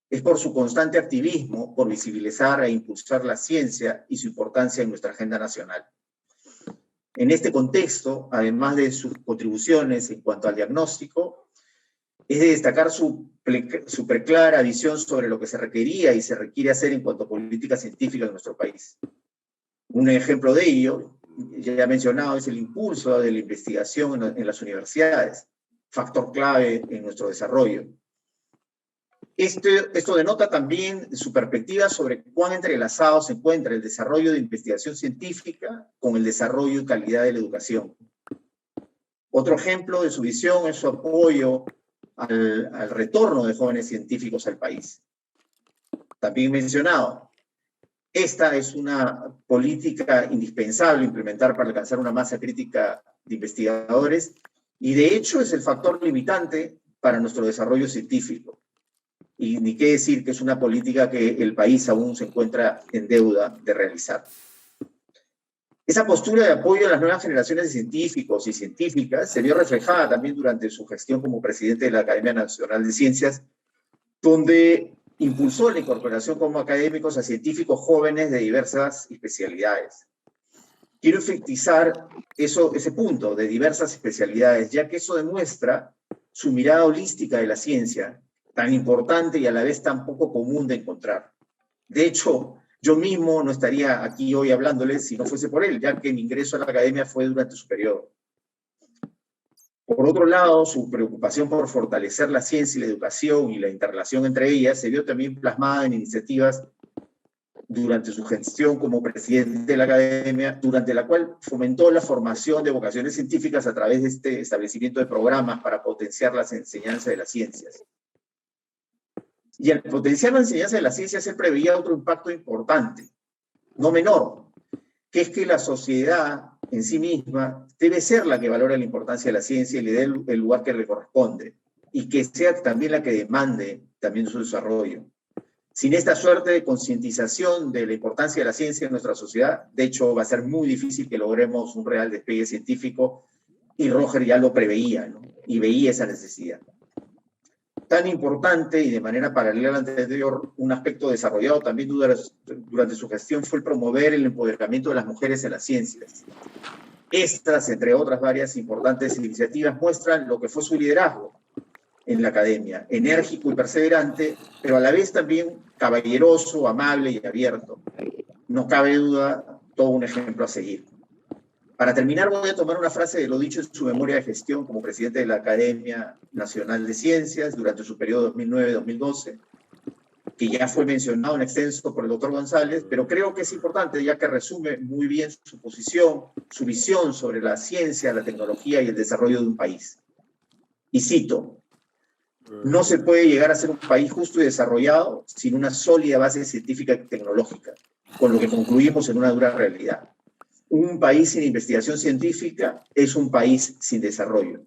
[SPEAKER 5] es por su constante activismo, por visibilizar e impulsar la ciencia y su importancia en nuestra agenda nacional. En este contexto, además de sus contribuciones en cuanto al diagnóstico, es de destacar su preclara visión sobre lo que se requería y se requiere hacer en cuanto a política científica en nuestro país. Un ejemplo de ello, ya mencionado, es el impulso de la investigación en las universidades, factor clave en nuestro desarrollo. Esto denota también su perspectiva sobre cuán entrelazado se encuentra el desarrollo de investigación científica con el desarrollo y calidad de la educación. Otro ejemplo de su visión es su apoyo al retorno de jóvenes científicos al país. También mencionado, esta es una política indispensable implementar para alcanzar una masa crítica de investigadores y de hecho es el factor limitante para nuestro desarrollo científico. Y ni qué decir que es una política que el país aún se encuentra en deuda de realizar. Esa postura de apoyo a las nuevas generaciones de científicos y científicas se vio reflejada también durante su gestión como presidente de la Academia Nacional de Ciencias, donde impulsó la incorporación como académicos a científicos jóvenes de diversas especialidades. Quiero enfatizar ese punto de diversas especialidades, ya que eso demuestra su mirada holística de la ciencia, tan importante y a la vez tan poco común de encontrar. De hecho, yo mismo no estaría aquí hoy hablándoles si no fuese por él, ya que mi ingreso a la academia fue durante su periodo. Por otro lado, su preocupación por fortalecer la ciencia y la educación y la interrelación entre ellas se vio también plasmada en iniciativas durante su gestión como presidente de la academia, durante la cual fomentó la formación de vocaciones científicas a través de este establecimiento de programas para potenciar las enseñanzas de las ciencias. Y al potenciar la enseñanza de las ciencias, él preveía otro impacto importante, no menor, que es que la sociedad en sí misma debe ser la que valore la importancia de la ciencia y le dé el lugar que le corresponde, y que sea también la que demande también su desarrollo. Sin esta suerte de concientización de la importancia de la ciencia en nuestra sociedad, de hecho, va a ser muy difícil que logremos un real despegue científico, y Roger ya lo preveía, ¿no? Y veía esa necesidad. Tan importante y de manera paralela al anterior, un aspecto desarrollado también durante su gestión fue el promover el empoderamiento de las mujeres en las ciencias. Estas, entre otras varias importantes iniciativas, muestran lo que fue su liderazgo en la academia, enérgico y perseverante, pero a la vez también caballeroso, amable y abierto. No cabe duda, todo un ejemplo a seguir. Para terminar, voy a tomar una frase de lo dicho en su memoria de gestión como presidente de la Academia Nacional de Ciencias durante su periodo 2009-2012, que ya fue mencionado en extenso por el doctor González, pero creo que es importante ya que resume muy bien su posición, su visión sobre la ciencia, la tecnología y el desarrollo de un país. Y cito, no se puede llegar a ser un país justo y desarrollado sin una sólida base científica y tecnológica, con lo que concluimos en una dura realidad. Un país sin investigación científica es un país sin desarrollo.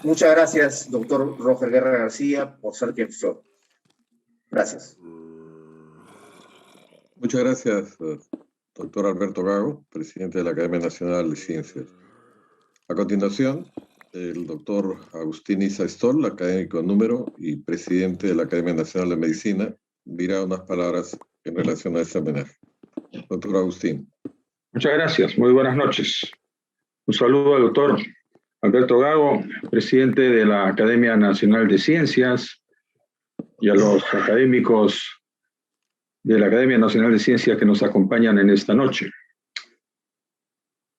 [SPEAKER 5] Muchas gracias, doctor Roger Guerra García, por ser quien fue. Gracias.
[SPEAKER 2] Muchas gracias, doctor Alberto Gago, presidente de la Academia Nacional de Ciencias. A continuación, el doctor Agustín Isa Stoll, académico número y presidente de la Academia Nacional de Medicina, dirá unas palabras en relación a este homenaje. Doctor Agustín.
[SPEAKER 6] Muchas gracias. Muy buenas noches. Un saludo al doctor Alberto Gago, presidente de la Academia Nacional de Ciencias, y a los académicos de la Academia Nacional de Ciencias que nos acompañan en esta noche.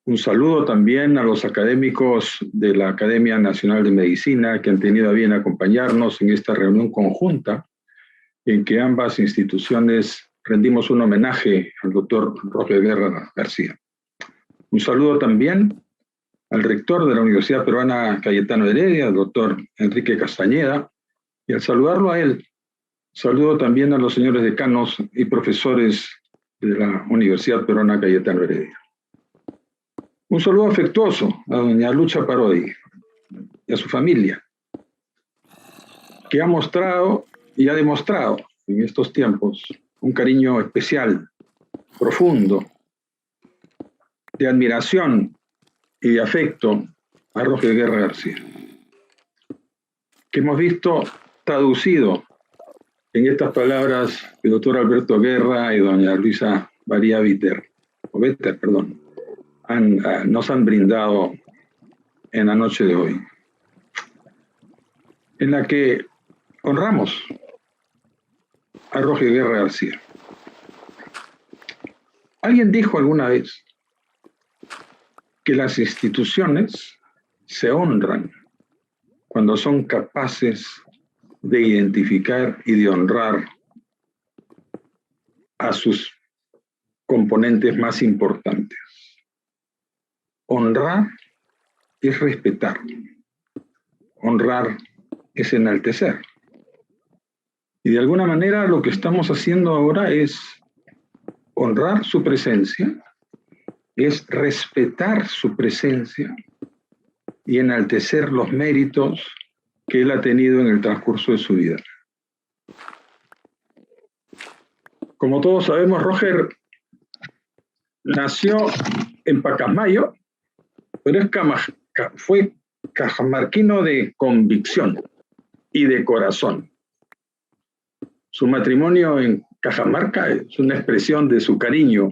[SPEAKER 6] Un saludo también a los académicos de la Academia Nacional de Medicina que han tenido a bien acompañarnos en esta reunión conjunta en que ambas instituciones rendimos un homenaje al doctor Roger Guerra García. Un saludo también al rector de la Universidad Peruana Cayetano Heredia, el doctor Enrique Castañeda, y al saludarlo a él, saludo también a los señores decanos y profesores de la Universidad Peruana Cayetano Heredia. Un saludo afectuoso a doña Lucha Parodi y a su familia, que ha mostrado y ha demostrado en estos tiempos un cariño especial, profundo, de admiración y de afecto a Roger Guerra García, que hemos visto traducido en estas palabras del doctor Alberto Guerra y doña Luisa María Vetter, nos han brindado en la noche de hoy, en la que honramos a Roger Guerra García. Alguien dijo alguna vez que las instituciones se honran cuando son capaces de identificar y de honrar a sus componentes más importantes. Honrar es respetar. Honrar es enaltecer. Y de alguna manera lo que estamos haciendo ahora es honrar su presencia, es respetar su presencia y enaltecer los méritos que él ha tenido en el transcurso de su vida. Como todos sabemos, Roger nació en Pacasmayo, pero fue cajamarquino de convicción y de corazón. Su matrimonio en Cajamarca es una expresión de su cariño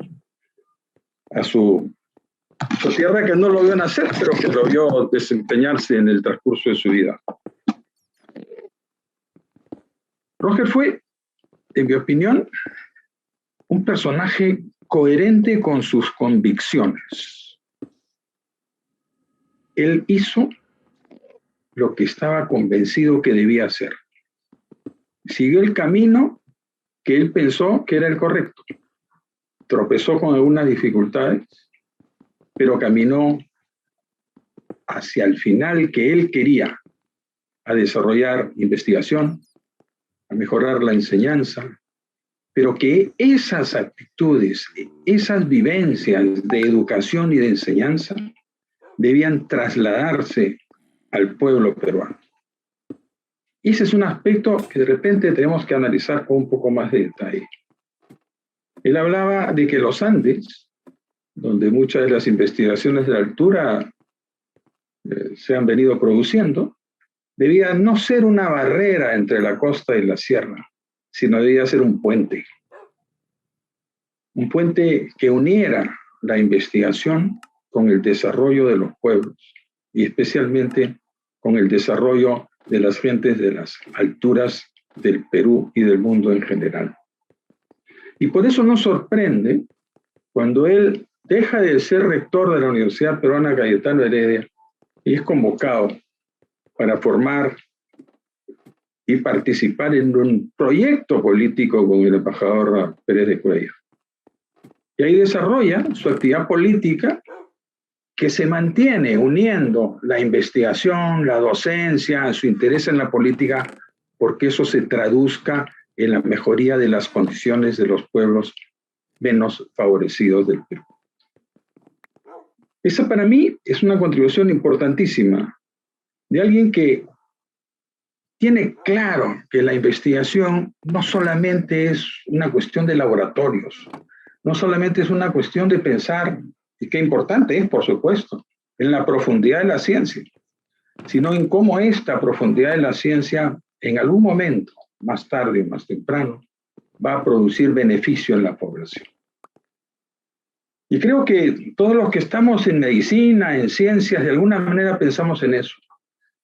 [SPEAKER 6] a su tierra, que no lo vio nacer, pero que lo vio desempeñarse en el transcurso de su vida. Roger fue, en mi opinión, un personaje coherente con sus convicciones. Él hizo lo que estaba convencido que debía hacer. Siguió el camino que él pensó que era el correcto. Tropezó con algunas dificultades, pero caminó hacia el final que él quería, a desarrollar investigación, a mejorar la enseñanza, pero que esas actitudes, esas vivencias de educación y de enseñanza debían trasladarse al pueblo peruano. Ese es un aspecto que de repente tenemos que analizar con un poco más de detalle. Él hablaba de que los Andes, donde muchas de las investigaciones de altura se han venido produciendo, debía no ser una barrera entre la costa y la sierra, sino debía ser un puente. Un puente que uniera la investigación con el desarrollo de los pueblos y especialmente con el desarrollo de las gentes de las alturas del Perú y del mundo en general. Y por eso nos sorprende cuando él deja de ser rector de la Universidad Peruana Cayetano Heredia y es convocado para formar y participar en un proyecto político con el embajador Pérez de Cuellar. Y ahí desarrolla su actividad política que se mantiene uniendo la investigación, la docencia, su interés en la política, porque eso se traduzca en la mejoría de las condiciones de los pueblos menos favorecidos del Perú. Esa para mí es una contribución importantísima de alguien que tiene claro que la investigación no solamente es una cuestión de laboratorios, no solamente es una cuestión de pensar, y qué importante es, por supuesto, en la profundidad de la ciencia, sino en cómo esta profundidad de la ciencia, en algún momento, más tarde o más temprano, va a producir beneficio en la población. Y creo que todos los que estamos en medicina, en ciencias, de alguna manera pensamos en eso,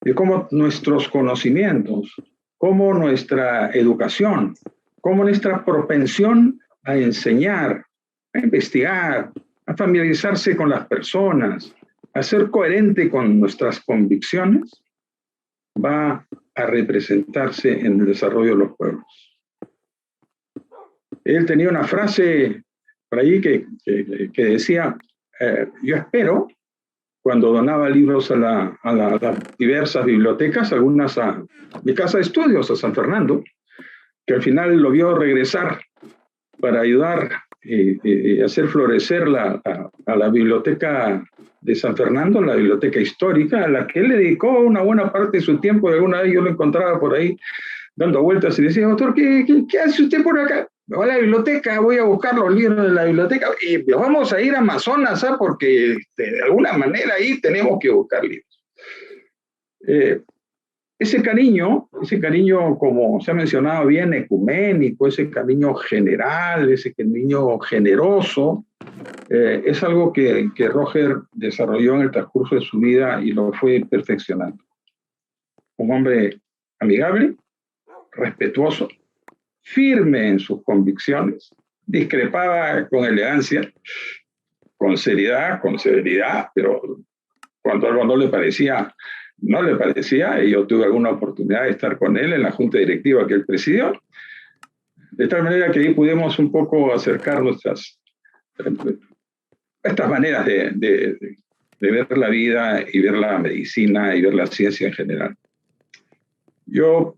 [SPEAKER 6] de cómo nuestros conocimientos, cómo nuestra educación, cómo nuestra propensión a enseñar, a investigar, a familiarizarse con las personas, a ser coherente con nuestras convicciones, va a representarse en el desarrollo de los pueblos. Él tenía una frase por ahí que decía, yo espero, cuando donaba libros a las diversas bibliotecas, algunas a mi casa de estudios, a San Fernando, que al final lo vio regresar para ayudar y hacer florecer a la biblioteca de San Fernando, la biblioteca histórica, a la que él le dedicó una buena parte de su tiempo. Y alguna vez yo lo encontraba por ahí dando vueltas y le decía, doctor, ¿qué hace usted por acá? Me voy a la biblioteca, voy a buscar los libros de la biblioteca y vamos a ir a Amazonas, ¿sabes? Porque de alguna manera ahí tenemos que buscar libros. ese cariño, como se ha mencionado bien, ecuménico, ese cariño general, ese cariño generoso, es algo que Roger desarrolló en el transcurso de su vida y lo fue perfeccionando. Un hombre amigable, respetuoso, firme en sus convicciones, discrepaba con elegancia, con seriedad, con severidad, pero cuando algo no le parecía, y yo tuve alguna oportunidad de estar con él en la junta directiva que él presidió, de tal manera que ahí pudimos un poco acercar estas maneras de ver la vida y ver la medicina y ver la ciencia en general. Yo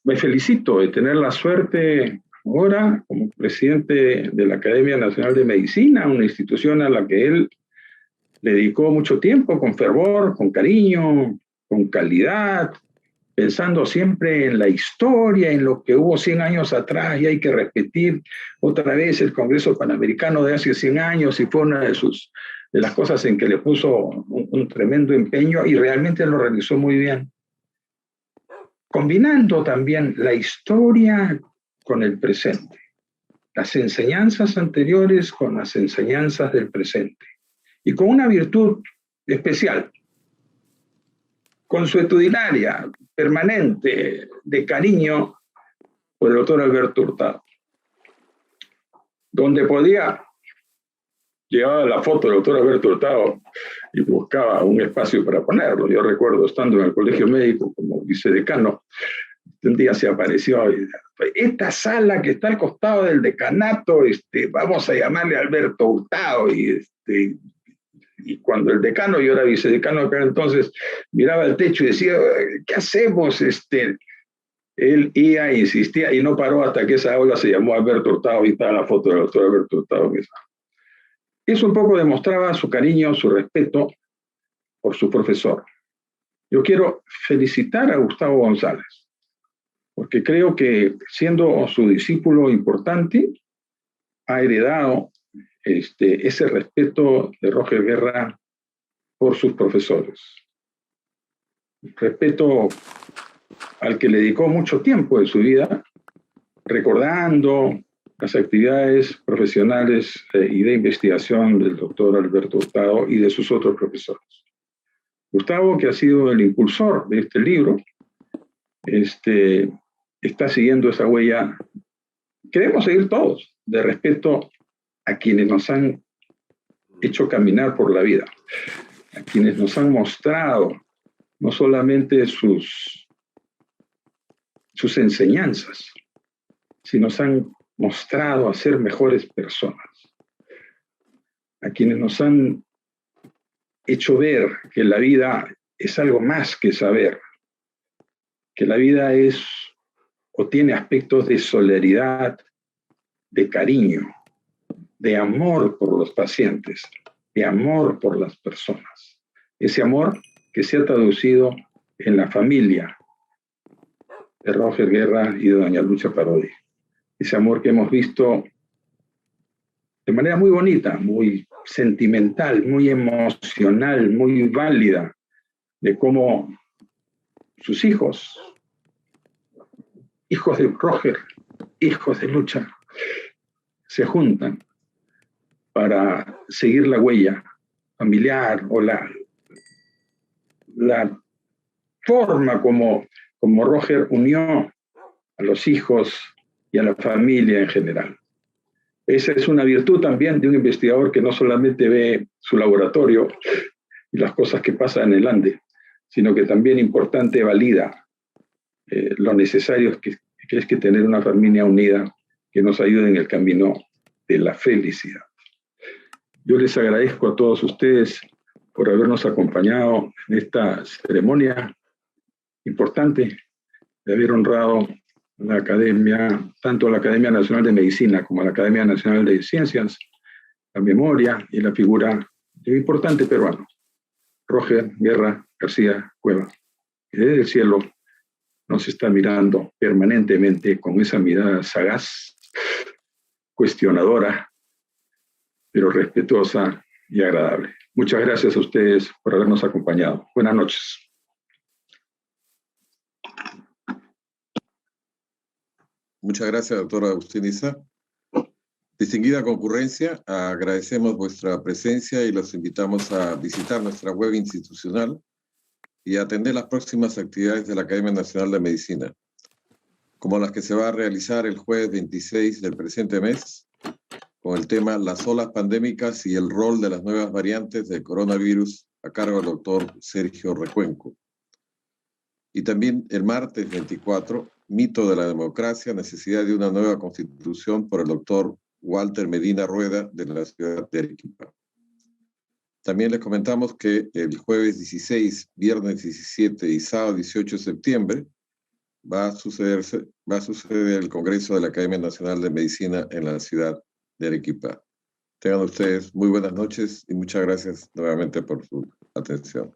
[SPEAKER 6] me felicito de tener la suerte ahora como presidente de la Academia Nacional de Medicina, una institución a la que él le dedicó mucho tiempo, con fervor, con cariño, con calidad, pensando siempre en la historia, en lo que hubo 100 años atrás, y hay que repetir otra vez el Congreso Panamericano de hace 100 años, y fue una de las cosas en que le puso un tremendo empeño, y realmente lo realizó muy bien. Combinando también la historia con el presente, las enseñanzas anteriores con las enseñanzas del presente, y con una virtud especial, consuetudinaria, permanente, de cariño por el doctor Alberto Hurtado, donde podía llevar la foto del doctor Alberto Hurtado y buscaba un espacio para ponerlo. Yo recuerdo estando en el colegio médico como vicedecano, un día se apareció, esta sala que está al costado del decanato, vamos a llamarle Alberto Hurtado, y cuando el decano, yo era vicedecano acá entonces, miraba el techo y decía, ¿qué hacemos? Él iba e insistía y no paró hasta que esa aula se llamó Alberto Hurtado, y está la foto del doctor Alberto Hurtado. Eso un poco demostraba su cariño, su respeto por su profesor. Yo quiero felicitar a Gustavo González, porque creo que siendo su discípulo importante, ha heredado ese respeto de Roger Guerra por sus profesores. Respeto al que le dedicó mucho tiempo de su vida, recordando las actividades profesionales y de investigación del doctor Alberto Hurtado y de sus otros profesores. Gustavo, que ha sido el impulsor de este libro, está siguiendo esa huella que debemos seguir todos, de respeto a quienes nos han hecho caminar por la vida, a quienes nos han mostrado no solamente sus enseñanzas, sino nos han mostrado a ser mejores personas, a quienes nos han hecho ver que la vida es algo más que saber, que la vida es o tiene aspectos de solidaridad, de cariño, de amor por los pacientes, de amor por las personas. Ese amor que se ha traducido en la familia de Roger Guerra y de doña Lucha Parodi. Ese amor que hemos visto de manera muy bonita, muy sentimental, muy emocional, muy válida, de cómo sus hijos de Roger, hijos de Lucha, se juntan para seguir la huella familiar o la forma como Roger unió a los hijos y a la familia en general. Esa es una virtud también de un investigador que no solamente ve su laboratorio y las cosas que pasan en el Ande, sino que también importante valida lo necesario que es que tener una familia unida que nos ayude en el camino de la felicidad. Yo les agradezco a todos ustedes por habernos acompañado en esta ceremonia importante de haber honrado la Academia, tanto la Academia Nacional de Medicina como la Academia Nacional de Ciencias, la memoria y la figura de un importante peruano, Roger Guerra García Cueva, que desde el cielo nos está mirando permanentemente con esa mirada sagaz, cuestionadora, pero respetuosa y agradable. Muchas gracias a ustedes por habernos acompañado. Buenas noches.
[SPEAKER 2] Muchas gracias, doctora Agustiniza. Distinguida concurrencia, agradecemos vuestra presencia y los invitamos a visitar nuestra web institucional y a atender las próximas actividades de la Academia Nacional de Medicina, como las que se va a realizar el jueves 26 del presente mes, con el tema Las olas pandémicas y el rol de las nuevas variantes del coronavirus, a cargo del doctor Sergio Recuenco. Y también el martes 24, Mito de la democracia, necesidad de una nueva constitución, por el doctor Walter Medina Rueda, de la ciudad de Arequipa. También les comentamos que el jueves 16, viernes 17 y sábado 18 de septiembre va a suceder el Congreso de la Academia Nacional de Medicina en la ciudad de Arequipa. Tengan ustedes muy buenas noches y muchas gracias nuevamente por su atención.